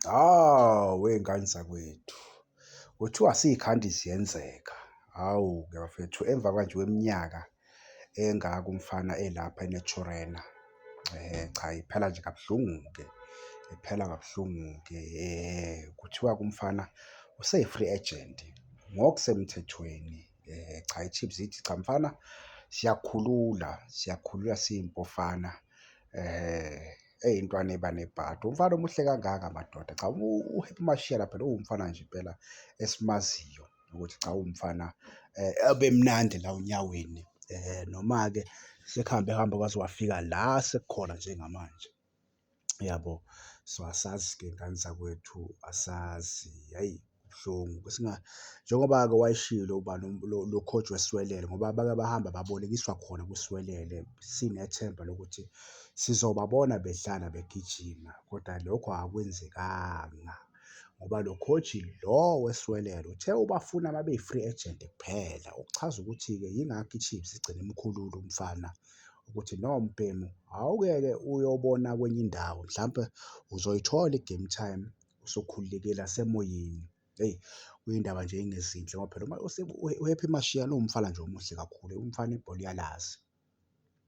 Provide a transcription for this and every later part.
Wey'ngane zakwethu, kuthiwa siy'khandi ziyenzeka. Hhawu-ke bafethu, emva kwanje kweminyaka engaka umfana elapha eNaturena. Cha, iphela nje kabuhlungu-ke, iphela kabuhlungu-ke. Kuthiwa-ke umfana useyi-free agent ngokusemthethweni. Cha, i-Chiefs ithi cha mfana, siyakukhulula siyimpofana ey'ntwana ebanebhadi. Umfana omuhle kangaka madoda. Cha, u-Happy Mashiyela phela uwumfana nje impela esimaziyo ukuthi cha uwumfana ebemnandi la onyaweni. Noma-ke sekuhambe hambe kwaze wafika la sekukhona njengamanje, yabo. So asazi-ke ngane zakwethu, asazi, hhayi kubuhlungu njengoba-ke wayeshilo ubani lo coach wesiwelele, ngoba bake bahamba babolekiswa khona kwisiwelele, sinethemba lokuthi sizobabona bedlala begijima, kodwa lokho akwenzekanga ngoba lo coach lo wesiwelele uthe ubafuna uma beyi-free agent kuphela. Okuchaza ukuthi-ke yingakho i-Chiefs igcine imkhulula umfana ukuthi no mbhemu, awuke-ke uyobona kwenye indawo, mhlampe uzoyithola i-game time usukhululekile nasemoyeni. Hheyi, kuyindaba nje engezinhle ngoba phela u-Happy Mashiyela uwumfana nje omuhle kakhulu, umfana ibhola uyalazi,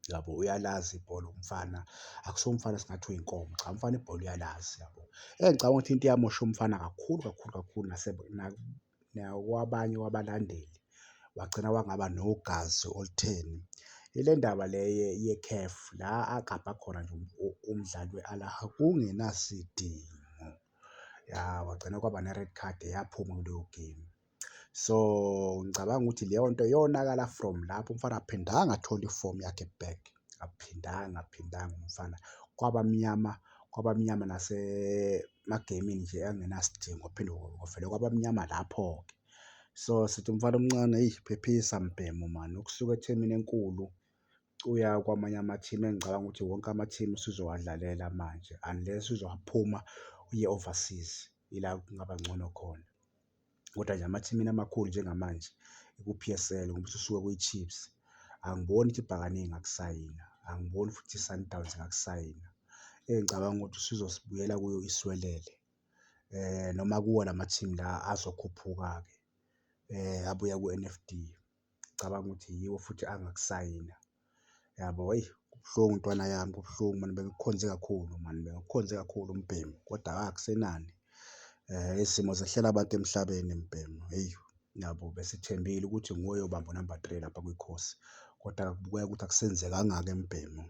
yabo, uyalazi ibhola umfana. Akusiwo umfana esingathi uyinkomo, cha umfana ibhola uyalazi, yabo. Ngicabanga ukuthi into eyamosha umfana kakhulu kakhulu kakhulu nakwabanye wabalandeli, wagcina wangaba nogazi olutheni. Ile ndaba le ye-CAF la agabha khona nje umdlali we-Al-Ahly kungenasidingo, ya kwagcina kwaba ne-red card yaphuma kuleyo game. So ngicabanga ukuthi leyo nto yonakala from lapho umfana akaphindanga athola ifomu yakhe back, aphindanga umfana. Kwabamnyama nasemagemini nje angenasidingo, phinde kwavele kwabamnyama lapho-ke. So sithi umfana omncane, eyi phephisa mbhemu mani, ukusuka ethimini enkulu uya kwamanye ama-team. Engicabanga ukuthi wonke ama-team usuzowadlalela manje unless uzophuma uye overseas, ila kungaba ngcono khona. Kodwa nje emathimini amakhulu njengamanje ku-P_S_L ngoba ususuka kwi-Chiefs, angiboni ukuthi iBhakane ingakusayina, angiboni futhi i-Sundowns ingakusayina. Engicabanga ukuthi usuzosibuyela kuyo isiwelele, noma kuwo lama-team la azokhuphuka-ke abuya ku-N_F_D. Ngicabanga ukuthi yiwo futhi angakusayina, yabo. Hheyi kubuhlungu ntwana yami, kubuhlungu mani, bengikukhonze kakhulu mani, bengikukhonze kakhulu mbhemu, kodwa akusenani. Izimo zehlela abantu emhlabeni mbhemu, hheyi, yabo. Besithembile ukuthi nguwe oyobamba u-number 3 lapha kwikhosi, kodwa kubukeka ukuthi akusenzekanga-ke mbhemu,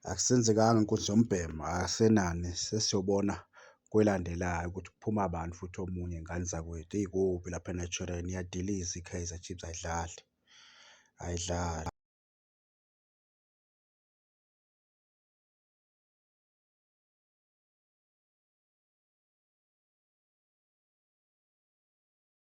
akusenzekanga nkosi yombhemu. Akusenani, sesiyobona kwelandelayo ukuthi kuphuma bani futhi omunye. Ngane zakwethu, eyi kubi lapha eNaturena, iyadiliza i-Kaizer Chiefs, ayidlali, ayidlali.